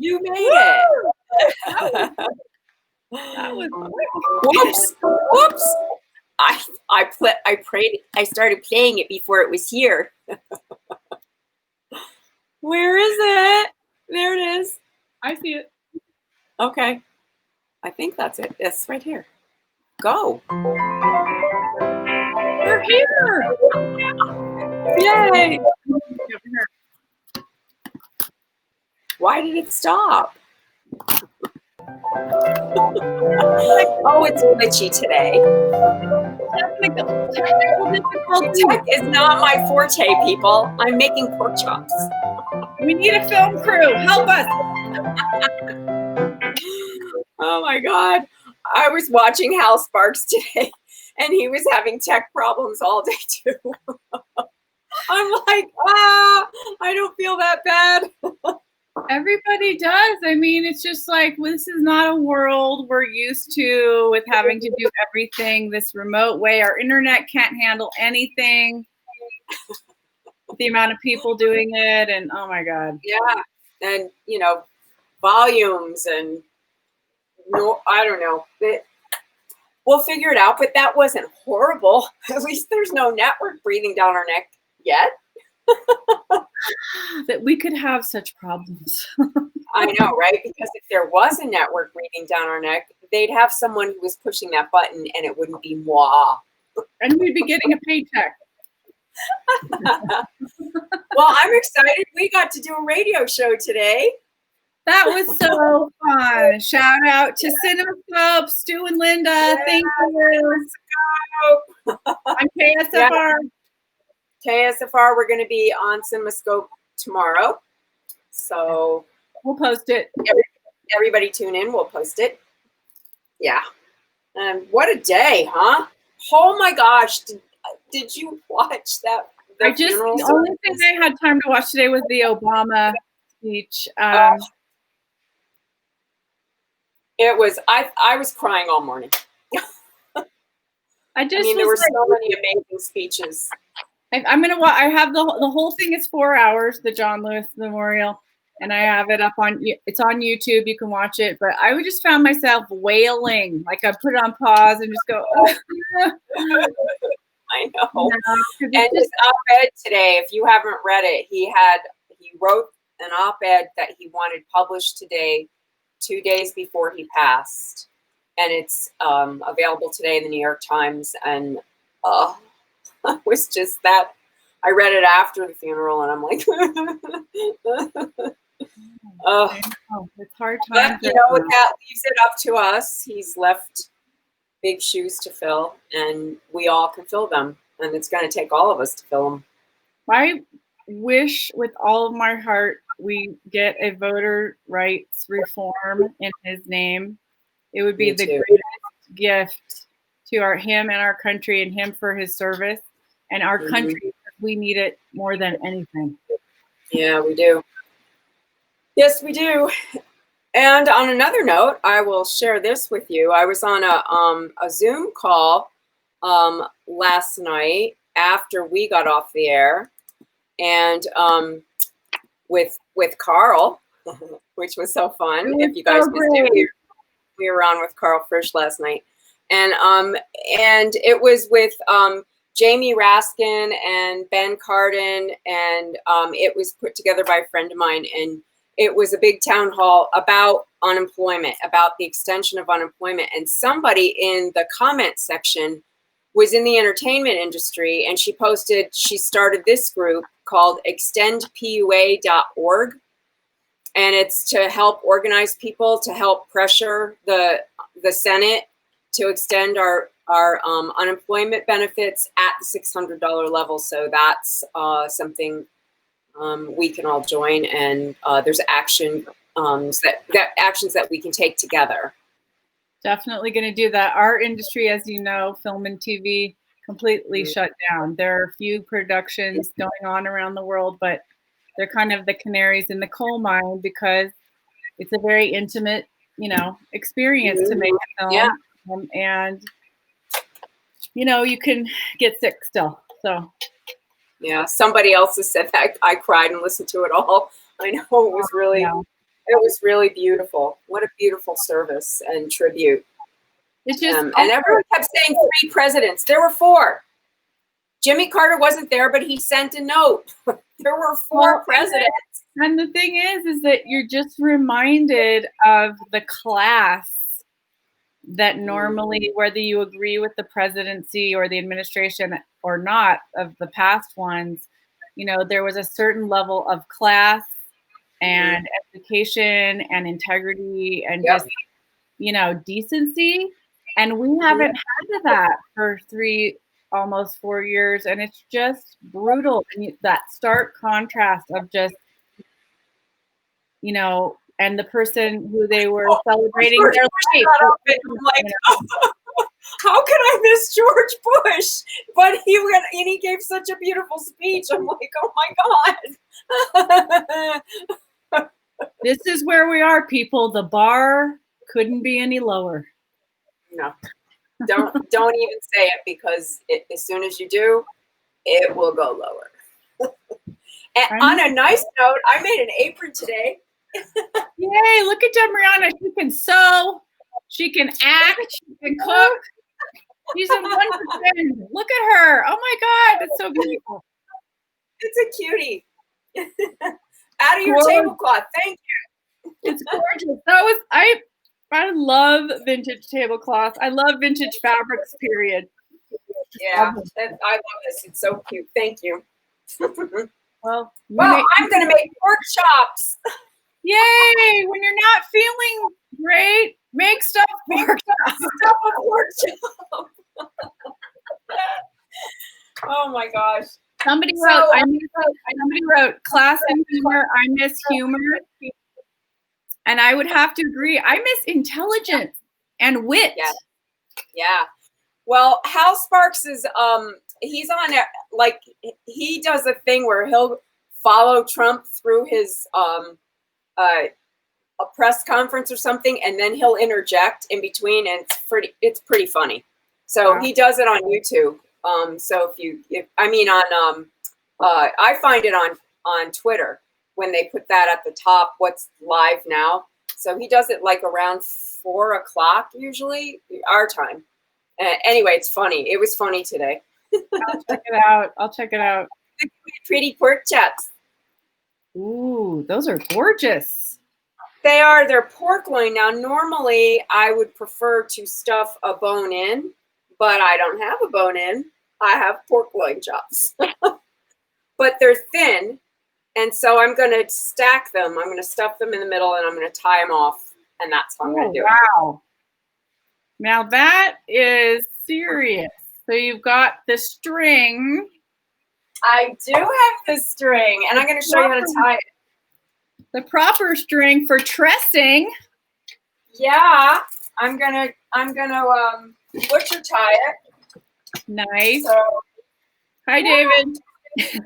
You made it. That was Whoops. I started playing it before it was here. Where is it? There it is. I see it. Okay. I think that's it. It's right here. Go. We're here. Yay. Why did it stop? Oh, it's glitchy today. Technical difficulty. Tech is not my forte, people. I'm making pork chops. We need a film crew. Help us. Oh my God. I was watching Hal Sparks today and he was having tech problems all day too. I'm like, I don't feel that bad. Everybody does. I mean, it's just like, this is not a world we're used to with having to do everything this remote way. Our internet can't handle anything. The amount of people doing it, and oh my God. Yeah. And, volumes and I don't know. We'll figure it out, but that wasn't horrible. At least there's no network breathing down our neck yet. That we could have such problems. I know, right? Because if there was a network breathing down our neck, they'd have someone who was pushing that button and it wouldn't be moi. And we'd be getting a paycheck. Well, I'm excited. We got to do a radio show today. That was so fun. Shout out to CinemaScope, Stu and Linda. Yeah, thank you. I'm KSFR. KSFR, we're going to be on CinemaScope tomorrow. So we'll post it. Everybody tune in. We'll post it. Yeah. What a day, huh? Oh my gosh. Did you watch that? The only thing I had time to watch today was the Obama speech. It was, I was crying all morning. There were so many amazing speeches. I'm gonna watch. I have the whole thing is 4 hours, the John Lewis Memorial, and I have it up it's on YouTube. You can watch it. But I just found myself wailing, like I put it on pause and just go. I know. And his op-ed today, if you haven't read it, he wrote an op-ed that he wanted published today, 2 days before he passed, and it's available today in the New York Times. And it was just that. I read it after the funeral, and I'm like, it's hard times. But that leaves it up to us. He's left big shoes to fill, and we all can fill them, and it's going to take all of us to fill them. I wish with all of my heart we get a voter rights reform in his name. It would be the greatest gift to him and our country, and him for his service, and our country. We need it more than anything. Yeah, we do. Yes, we do. And on another note, I will share this with you. I was on a Zoom call last night after we got off the air, and with Carl, which was so fun. If you guys missed it, we were on with Carl Frisch last night, and it was with Jamie Raskin and Ben Cardin, and it was put together by a friend of mine, and it was a big town hall about unemployment, about the extension of unemployment. And somebody in the comment section was in the entertainment industry, and she started this group called extendpua.org. And it's to help organize people, to help pressure the Senate to extend our unemployment benefits at the $600 level. So that's something we can all join, and there's actions that we can take together. Definitely going to do that. Our industry, as you know, film and TV, completely shut down. There are a few productions going on around the world, but they're kind of the canaries in the coal mine because it's a very intimate, experience to make a film. Yeah. And you can get sick still. So. Yeah, somebody else has said that. I cried and listened to it all. I know it was really, It was really beautiful. What a beautiful service and tribute. It's just And everyone kept saying 3 presidents. There were 4. Jimmy Carter wasn't there, but he sent a note. There were 4 presidents. And the thing is that you're just reminded of the class that normally, whether you agree with the presidency or the administration or not of the past ones, you know, there was a certain level of class and education and integrity and just, you know, decency. And we haven't had that for almost 4 years. And it's just brutal. And that stark contrast of just, you know, and the person who they were celebrating their life. I'm like, how can I miss George Bush? But he went and he gave such a beautiful speech. I'm like, oh my God. This is where we are, people. The bar couldn't be any lower. No, don't even say it, because as soon as you do, it will go lower. And on a nice note, I made an apron today. Yay, look at Debrianna. She can sew, she can act, she can cook. She's a wonderful. Look at her. Oh my God, it's so beautiful. It's a cutie. Out of your tablecloth. Thank you. It's gorgeous. I love vintage tablecloth. I love vintage fabrics, period. Yeah, I love this. It's so cute. Thank you. Well, I'm going to make pork chops. Yay! When you're not feeling great, make stuffed pork chops. Stuff a pork chop. Oh my gosh. Somebody wrote class and humor. I miss humor. And I would have to agree. I miss intelligence and wit. Yeah. Well, Hal Sparks is he's on it, like he does a thing where he'll follow Trump through his a press conference or something, and then he'll interject in between, and it's pretty funny. So he does it on YouTube. So I find it on Twitter when they put that at the top, what's live now. So he does it like around 4 o'clock usually, our time. Anyway, it's funny. It was funny today. I'll check it out. Pretty pork chops. Ooh, those are gorgeous. They are. They're pork loin. Now, normally I would prefer to stuff a bone in, but I don't have a bone in. I have pork loin chops. But they're thin, and so I'm going to stack them. I'm going to stuff them in the middle, and I'm going to tie them off, and that's how I'm going to do it. Wow. Now that is serious. So you've got the string. I do have the string, and I'm going to show you how to tie it. The proper string for tressing. Yeah, I'm gonna butcher tie it. Nice. So, hi, David. If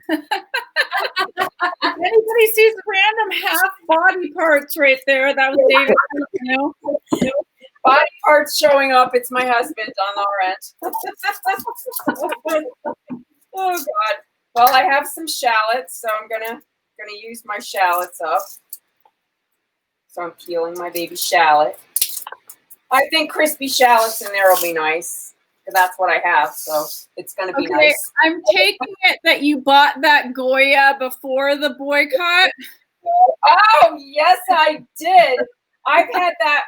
anybody sees random half body parts right there, that was David. You know? Body parts showing up. It's my husband on our end. Oh God. Well, I have some shallots, so I'm gonna use my shallots up. So I'm peeling my baby shallot. I think crispy shallots in there will be nice. That's what I have, so it's going to be nice. I'm taking it that you bought that Goya before the boycott. Oh, yes, I did. I've had that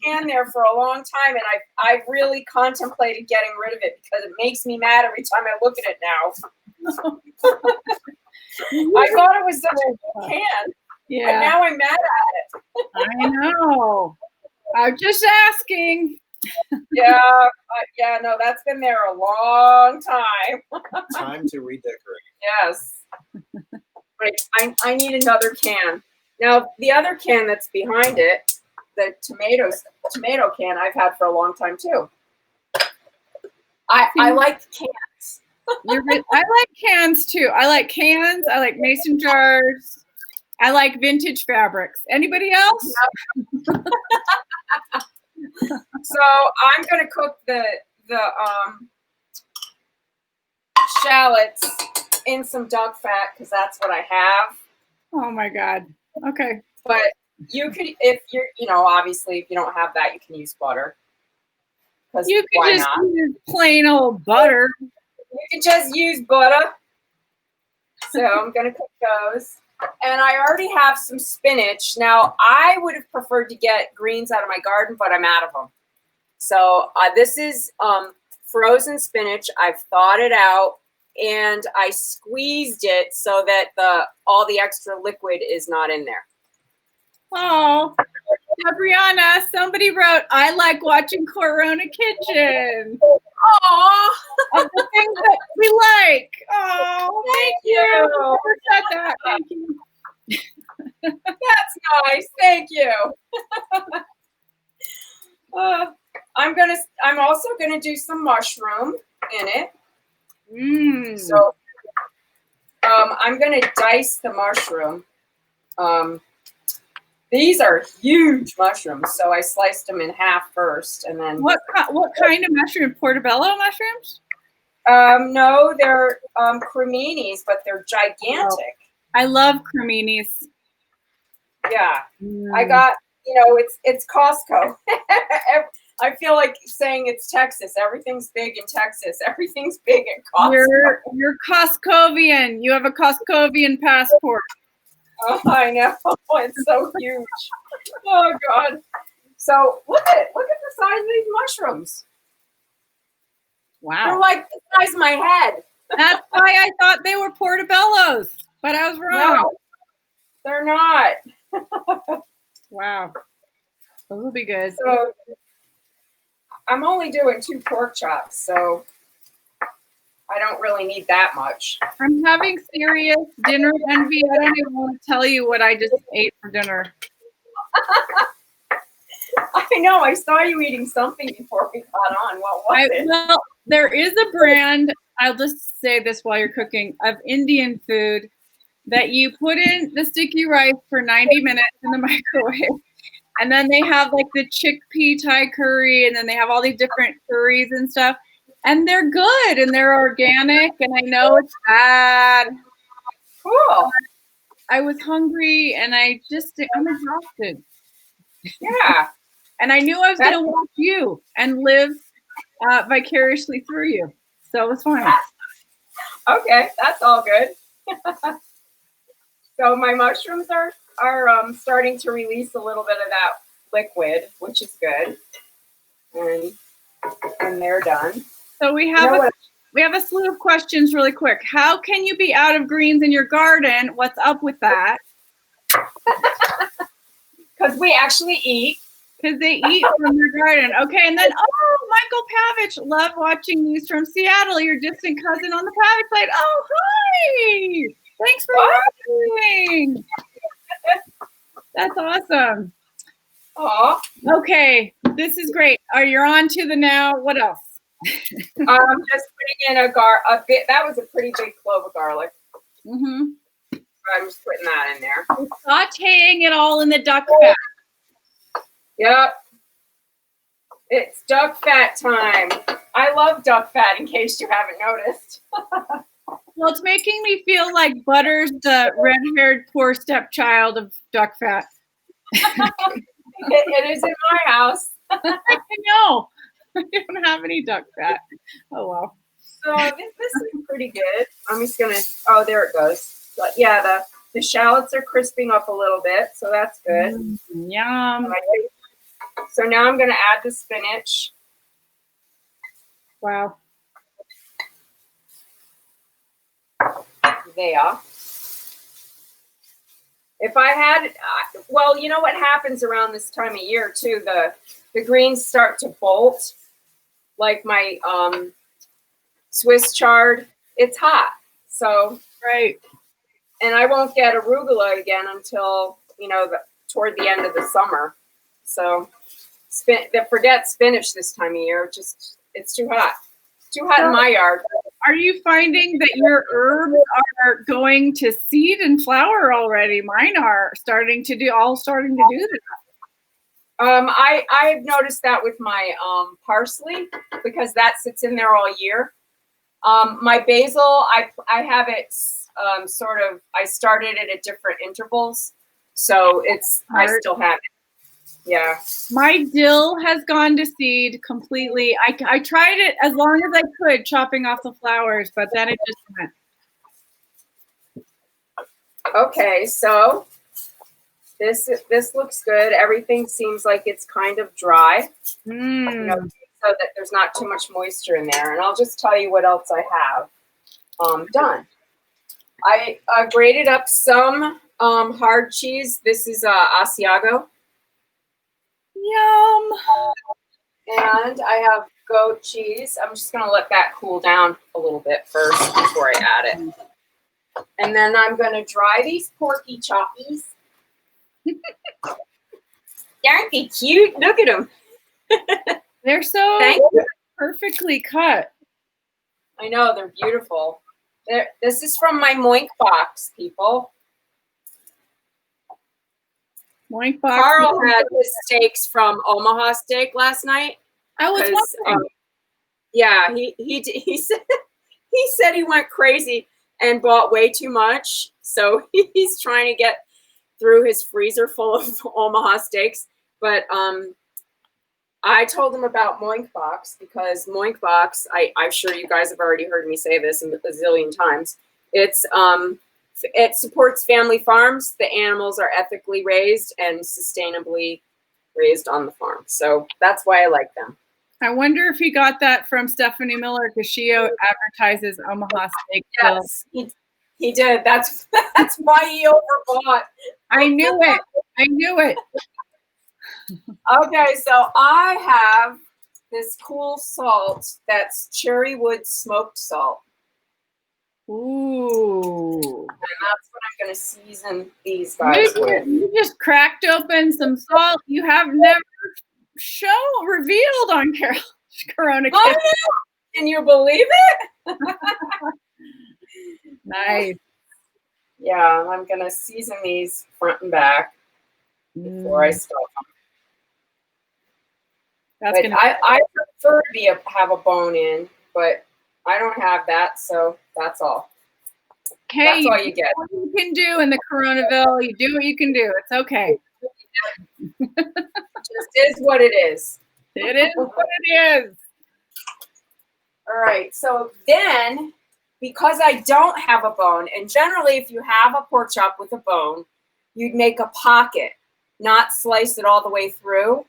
can there for a long time, and I've really contemplated getting rid of it because it makes me mad every time I look at it now. I thought it was such a good can. Yeah. But now I'm mad at it. I know. I'm just asking. Yeah, no, that's been there a long time. Time to redecorate. Yes. Right, I need another can. Now, the other can that's behind it, the tomato can, I've had for a long time too. I like cans. I like cans too. I like cans. I like mason jars. I like vintage fabrics. Anybody else? Yep. So I'm gonna cook the shallots in some duck fat because that's what I have. Oh my God. Okay. But You could, if you're, obviously, if you don't have that, you can use butter. You could why just not? use plain old butter. You can just use butter. So I'm going to cook those. And I already have some spinach. Now, I would have preferred to get greens out of my garden, but I'm out of them. So this is frozen spinach. I've thawed it out, and I squeezed it so that all the extra liquid is not in there. Oh, Debrianna, somebody wrote, I like watching Corona Kitchen. Oh, Of the things that we like. Oh, thank you. Whoever said that. Thank you. that's nice. Thank you. I'm also gonna do some mushroom in it. So I'm gonna dice the mushroom. These are huge mushrooms, so I sliced them in half first, and then. What kind of mushroom? Portobello mushrooms? No, they're creminis, but they're gigantic. I love creminis. Yeah, I got. It's Costco. I feel like saying it's Texas. Everything's big in Texas. Everything's big at Costco. You're Costcovian. You have a Costcovian passport. Oh, I know. It's so huge. Oh God. So look at the size of these mushrooms. Wow. They're like the size of my head. That's why I thought they were portobellos, but I was wrong. No, they're not. Wow. Those will be good. So I'm only doing 2 pork chops, so I don't really need that much. I'm having serious dinner envy. I don't even want to tell you what I just ate for dinner. I know. I saw you eating something before we got on. What was it? Well, there is a brand, I'll just say this while you're cooking, of Indian food that you put in the sticky rice for 90 minutes in the microwave. And then they have like the chickpea Thai curry, and then they have all these different curries and stuff. And they're good, and they're organic, and I know it's bad. Cool. I was hungry, and I'm exhausted. Yeah. And I knew I was going to watch you and live vicariously through you. So it was fine. Okay, that's all good. So my mushrooms are starting to release a little bit of that liquid, which is good. And they're done. So we have a slew of questions really quick. How can you be out of greens in your garden? What's up with that? Because we actually eat. Because they eat from their garden. Okay, and then, Michael Pavich, love watching these from Seattle, your distant cousin on the Pavich side. Oh, hi! Thanks for watching. That's awesome. Aw. Okay, this is great. Are you on to the now? What else? I'm just putting in a bit. That was a pretty big clove of garlic. Mm-hmm. I'm just putting that in there. Sauteing it all in the duck fat. Yep. It's duck fat time. I love duck fat, in case you haven't noticed. Well, it's making me feel like Butter's the red-haired poor stepchild of duck fat. It is in my house. I know. I don't have any duck fat. Oh, well. So this is pretty good. I'm just going to, oh, there it goes. But yeah, the shallots are crisping up a little bit, so that's good. Yum. So now I'm going to add the spinach. Wow. There. If I had, well, you know what happens around this time of year too? The greens start to bolt, like my Swiss chard. It's hot, so right. And I won't get arugula again until toward the end of the summer. So forget spinach this time of year. It's too hot. Too hot in my yard. Are you finding that your herbs are going to seed and flower already? Mine are starting to do that. I've noticed that with my parsley, because that sits in there all year. My basil, I have it I started it at different intervals. So I Smart. still have it. Yeah. My dill has gone to seed completely. I tried it as long as I could, chopping off the flowers, but then it just went. Okay, so this looks good. Everything seems like it's kind of dry, you know, so that there's not too much moisture in there. And I'll just tell you what else I have done. I grated up some hard cheese. This is Asiago. Yum. And I have goat cheese. I'm just going to let that cool down a little bit first before I add it. And then I'm going to dry these porky choppies. Aren't they cute? Look at them. They're so Thank you. perfectly cut. I know, they're beautiful. This is from my Moinkbox, people. Moinkbox. Carl had his steaks from Omaha Steak last night. I was wondering. Yeah, he said he went crazy and bought way too much. So he's trying to get through his freezer full of Omaha steaks. But I told him about Moinkbox because Moinkbox, I'm sure you guys have already heard me say this a zillion times. It supports family farms. The animals are ethically raised and sustainably raised on the farm. So that's why I like them. I wonder if he got that from Stephanie Miller because she advertises Omaha Steak. Yes, he did. That's why he overbought. I knew it. I knew it. Okay, so I have this cool salt that's cherry wood smoked salt. Ooh. And that's what I'm going to season these guys with. You just cracked open some salt you have never revealed on Corona Oh, Kitchen. no. Can you believe it? Nice. Yeah, I'm going to season these front and back before I stuff them. That's But I prefer to have a bone in, but I don't have that, so that's all. Hey, that's all you get. What you can do in the Coronaville, you do what you can do. It's okay. Just is what it is. It is what it is. All right, so then, because I don't have a bone, and generally if you have a pork chop with a bone, you'd make a pocket, not slice it all the way through,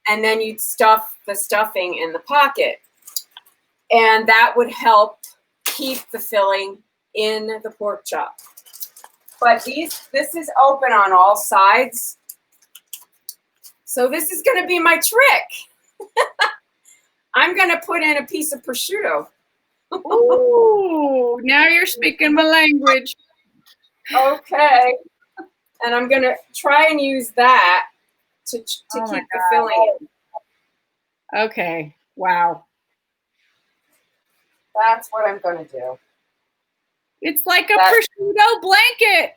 and then you'd stuff the stuffing in the pocket. And that would help keep the filling in the pork chop. But this is open on all sides. So this is going to be my trick. I'm going to put in a piece of prosciutto. Ooh, now you're speaking my language. Okay. And I'm going to try and use that to keep the filling in. Okay. Wow. That's what I'm going to do. It's like a prosciutto blanket.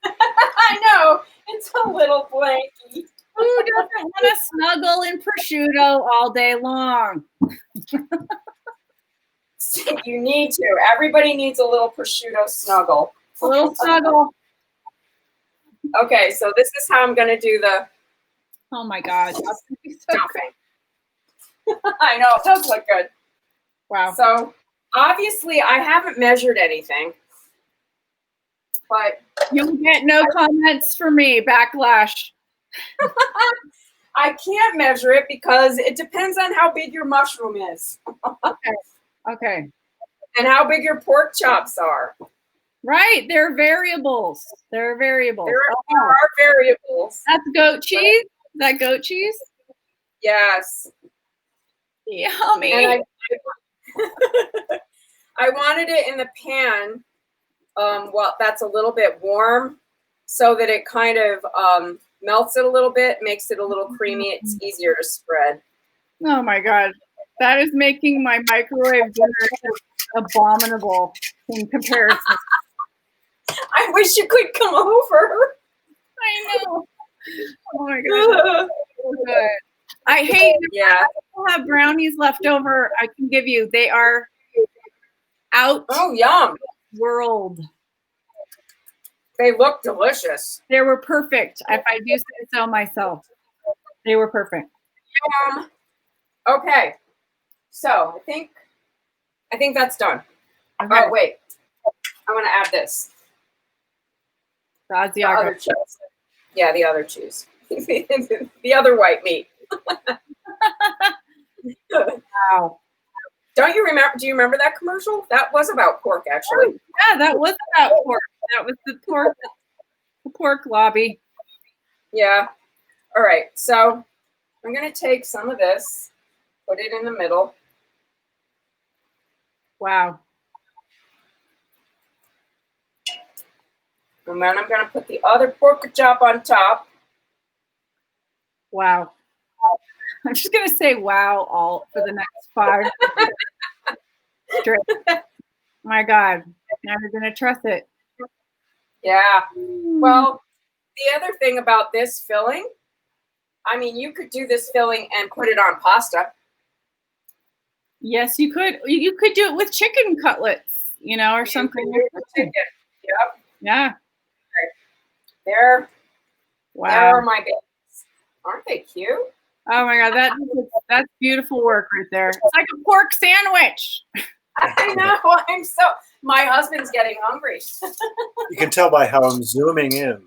I know. It's a little blankie. Who doesn't want to snuggle in prosciutto all day long? You need to. Everybody needs a little prosciutto snuggle. A little snuggle. Okay, so this is how I'm going to do the Oh my God. stuffing. I know, it does look good. Wow. So obviously I haven't measured anything, but You'll get no comments from me. Backlash. I can't measure it because it depends on how big your mushroom is. Okay. And how big your pork chops are. Right. There are variables. There are variables. There are variables. That's goat cheese? Is that goat cheese? Yes. Yummy. And I wanted it in the pan. Well, that's a little bit warm so that it kind of melts it a little bit, makes it a little creamy. It's easier to spread. Oh my God. That is making my microwave dinner abominable in comparison. I wish you could come over. I know. Oh my God. So good. I hate Yeah. I have brownies left over. I can give you. They are out. Oh, yum. World. They look delicious. They were perfect. If I do say so myself, they were perfect. Okay, so I think that's done. Okay. Oh wait, I want to add this. The Asiago. other cheese. Yeah, the other cheese. The other white meat. Wow. Don't you remember? Do you remember that commercial? That was about pork, actually. Oh, yeah, that was about pork. That was the pork lobby. Yeah. All right. So I'm going to take some of this, put it in the middle. Wow. And then I'm going to put the other pork chop on top. Wow. I'm just going to say wow all for the next 5 straight. My God. Now you're going to trust it. Yeah. Well, the other thing about this filling, I mean, you could do this filling and put it on pasta. Yes, you could. You could do it with chicken cutlets, you know, or something. Chicken. Yep. Yeah. There. Wow. There are my babies. Aren't they cute? Oh my God, that's beautiful work right there. It's like a pork sandwich. I know. My husband's getting hungry. You can tell by how I'm zooming in.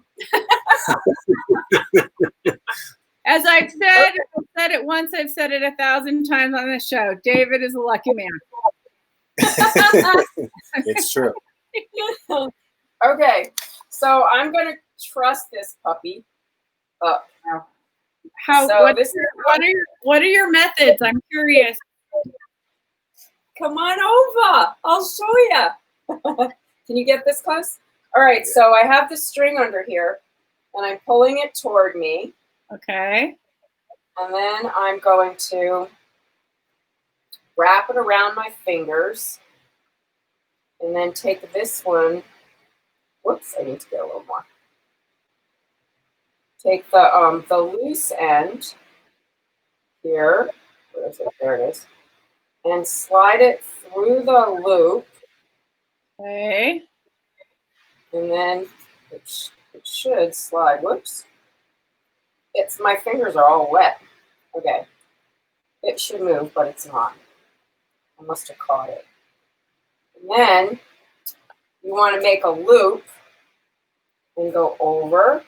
As I've said it once, I've said it 1,000 times on this show. David is a lucky man. It's true. Okay, so I'm gonna trust this puppy up. What are your methods? I'm curious. Come on over. I'll show you. Can you get this close? All right, so I have the string under here, and I'm pulling it toward me. Okay. And then I'm going to wrap it around my fingers, and then take this one. Whoops, I need to get a little more. Take the loose end here. Where is it? There it is. And slide it through the loop. Okay. And then it should slide. Whoops. My fingers are all wet. Okay. It should move, but it's not. I must have caught it. And then you want to make a loop and go over.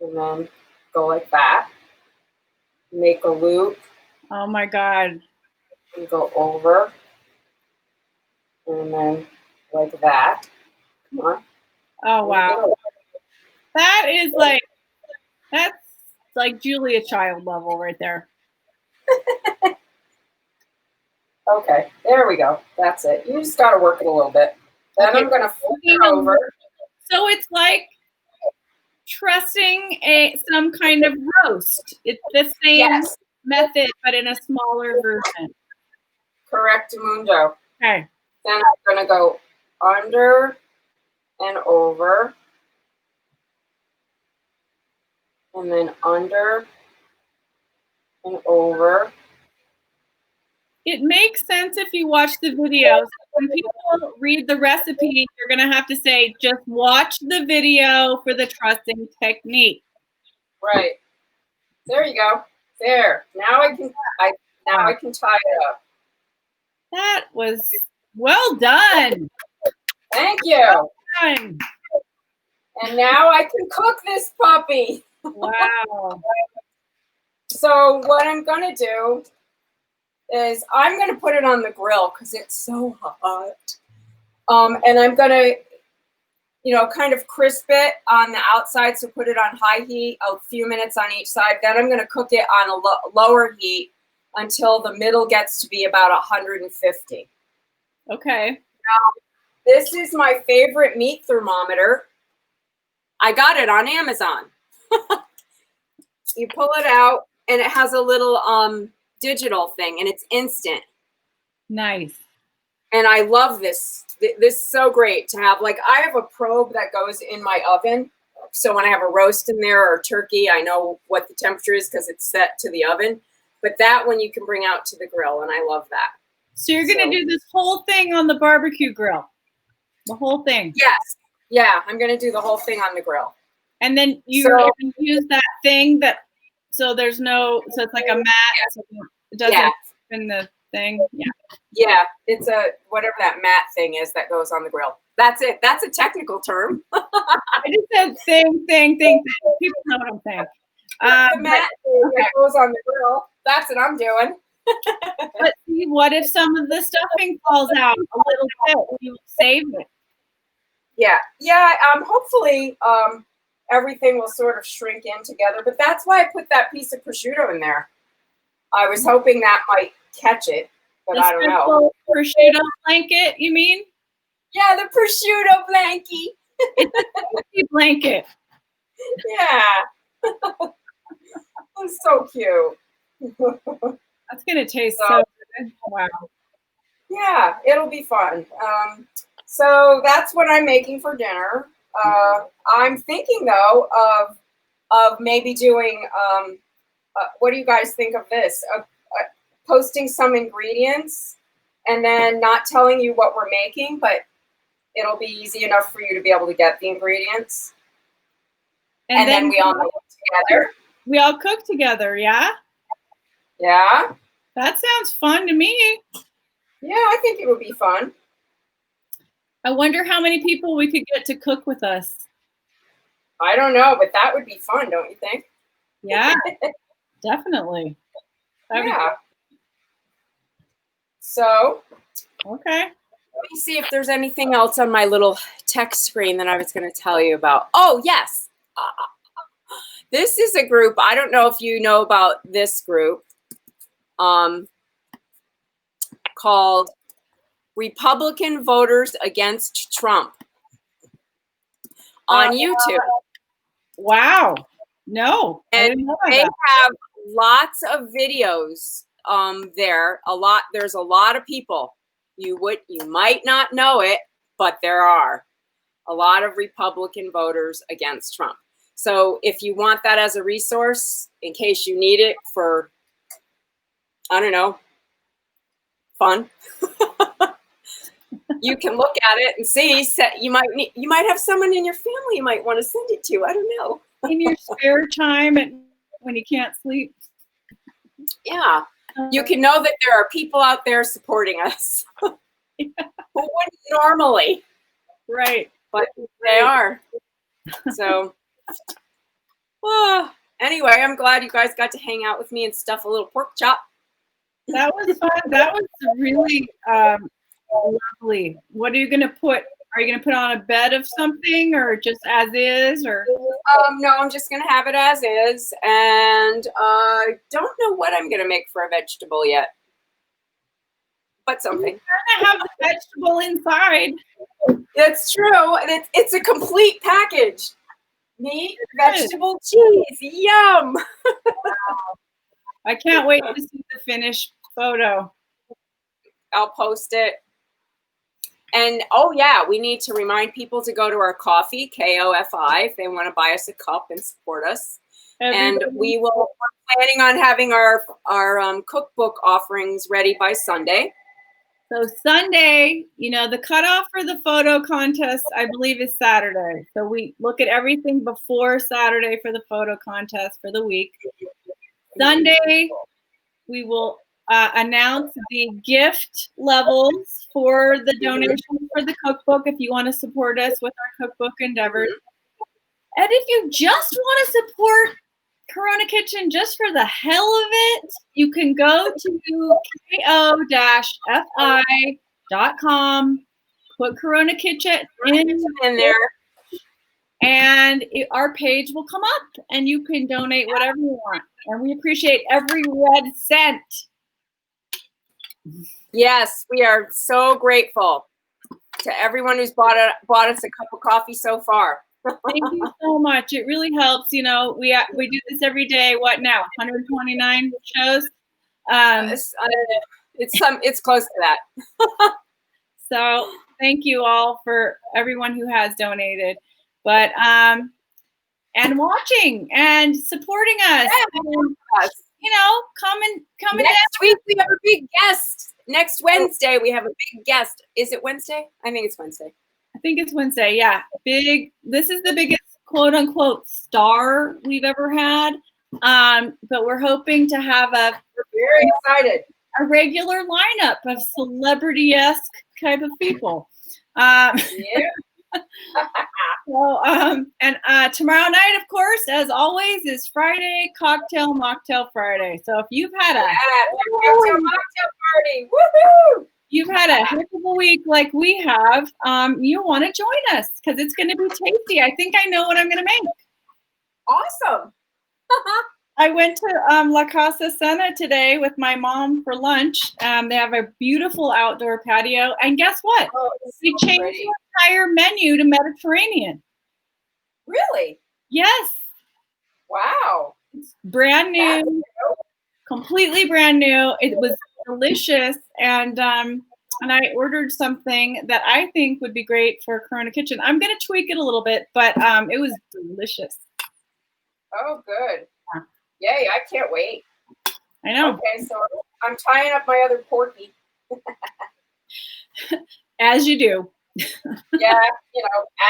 And then go like that. Make a loop. Oh my God. And go over. And then like that. Come on. Oh wow. That's like Julia Child level right there. Okay, there we go. That's it. You just got to work it a little bit. Then okay. I'm going to flip it over. So it's like trussing some kind of roast. It's the same method, but in a smaller version. Correct, Mundo. Okay. Then I'm going to go under and over. And then under and over. It makes sense if you watch the video. When people read the recipe, you're going to have to say, just watch the video for the trussing technique. Right. There you go. There. Now I can tie it up. That was well done. Thank you. Well done. And now I can cook this puppy. Wow. So what I'm going to do is I'm going to put it on the grill because it's so hot. And I'm going to, kind of crisp it on the outside. So put it on high heat, a few minutes on each side. Then I'm going to cook it on a lower heat until the middle gets to be about 150. Okay. Now, this is my favorite meat thermometer. I got it on Amazon. You pull it out and it has a little digital thing and it's instant. Nice. And I love this. This is so great to have. Like, I have a probe that goes in my oven. So when I have a roast in there or turkey, I know what the temperature is because it's set to the oven. But that one you can bring out to the grill, and I love that. So you're going to do this whole thing on the barbecue grill? The whole thing? Yes. Yeah, I'm going to do the whole thing on the grill. And then you use that thing so there's no, so it's like a mat. So it doesn't in the thing. Yeah. Yeah, it's whatever that mat thing is that goes on the grill. That's it. That's a technical term. I just said thing. People know what I'm saying. The mat thing that goes on the grill. That's what I'm doing. But see, what if some of the stuffing falls out a little bit? You save it. Yeah. Hopefully, everything will sort of shrink in together. But that's why I put that piece of prosciutto in there. I was hoping that might catch it, but I don't know. Prosciutto blanket, you mean? Yeah, the prosciutto blankie. It's a safety blanket. Yeah. It's so cute. That's gonna taste so good. Wow. Yeah, it'll be fun. So that's what I'm making for dinner. I'm thinking though of maybe doing. What do you guys think of this? Posting some ingredients and then not telling you what we're making, but it'll be easy enough for you to be able to get the ingredients. And then we all cook together. We all cook together, yeah? Yeah. That sounds fun to me. Yeah, I think it would be fun. I wonder how many people we could get to cook with us. I don't know, but that would be fun, don't you think? Yeah, definitely. Yeah. So, okay. Let me see if there's anything else on my little text screen that I was going to tell you about. Oh, yes. This is a group. I don't know if you know about this group called Republican Voters Against Trump on YouTube. Wow. No. And they have lots of videos there. There's a lot of people. You might not know it, but there are a lot of Republican voters against Trump. So if you want that as a resource, in case you need it for, I don't know, fun, you can look at it and see. You might have someone in your family you might want to send it to. I don't know. In your spare time when you can't sleep. Yeah. You can know that there are people out there supporting us who wouldn't normally. Right. But they are. So, anyway, I'm glad you guys got to hang out with me and stuff a little pork chop. That was fun. That was really lovely. What are you going to put? Are you going to put on a bed of something or just as is? Or no, I'm just going to have it as is. And I don't know what I'm going to make for a vegetable yet. But something. You're going to have the vegetable inside. That's true. And it's a complete package. Meat, vegetable, cheese. Yum. Wow. I can't wait to see the finished photo. I'll post it. And oh yeah, we need to remind people to go to our coffee, KOFI, if they want to buy us a cup and support us. And we're planning on having our cookbook offerings ready by Sunday. So Sunday, the cutoff for the photo contest, I believe, is Saturday. So we look at everything before Saturday for the photo contest for the week. Sunday, we will announce the gift levels for the donation for the cookbook if you want to support us with our cookbook endeavors. And if you just want to support Corona Kitchen just for the hell of it, you can go to ko-fi.com, put Corona Kitchen in there, and our page will come up and you can donate whatever you want. And we appreciate every red cent. Yes, we are so grateful to everyone who's bought us a cup of coffee so far. Thank you so much. It really helps. We do this every day. What now? 129 shows. It's close to that. So thank you all for everyone who has donated, but and watching and supporting us. Yeah, Come next week we have a big guest. Next Wednesday we have a big guest. Is it Wednesday? I think it's Wednesday. I think it's Wednesday. Yeah, big. This is the biggest quote unquote star we've ever had. But we're hoping to have We're very excited. a regular lineup of celebrity-esque type of people. Yeah. So, and tomorrow night, of course, as always, is Friday Cocktail Mocktail Friday. So if you've had Cocktail mocktail party. Woohoo! you've had a heck of a week like we have, you want to join us because it's going to be tasty. I think I know what I'm going to make. Awesome. I went to La Casa Sena today with my mom for lunch. They have a beautiful outdoor patio. And guess what? Oh, We so changed pretty. the entire menu to Mediterranean. Really? Yes. Wow. Brand new, completely brand new. It was delicious. And I ordered something that I think would be great for Corona Kitchen. I'm going to tweak it a little bit, but it was delicious. Oh, good. Yay, I can't wait. I know. Okay, so I'm tying up my other porky. As you do. Yeah,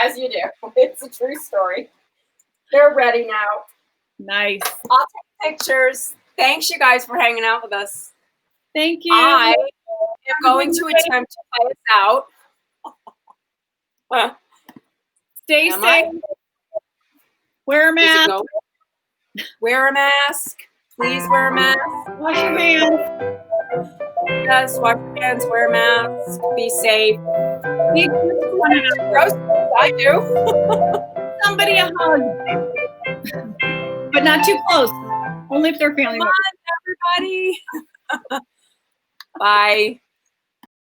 as you do. It's a true story. They're ready now. Nice. I'll take pictures. Thanks, you guys, for hanging out with us. Thank you. I am going to attempt to play us out. Stay Am I? safe. Wear a Is it mask. going? Wear a mask. Please wear a mask. Wash your hands. Yes, wash your hands, wear a mask, be safe. Give Gross, I do. somebody a hug, but not too close. Only if they're family Come members. on, everybody. Bye.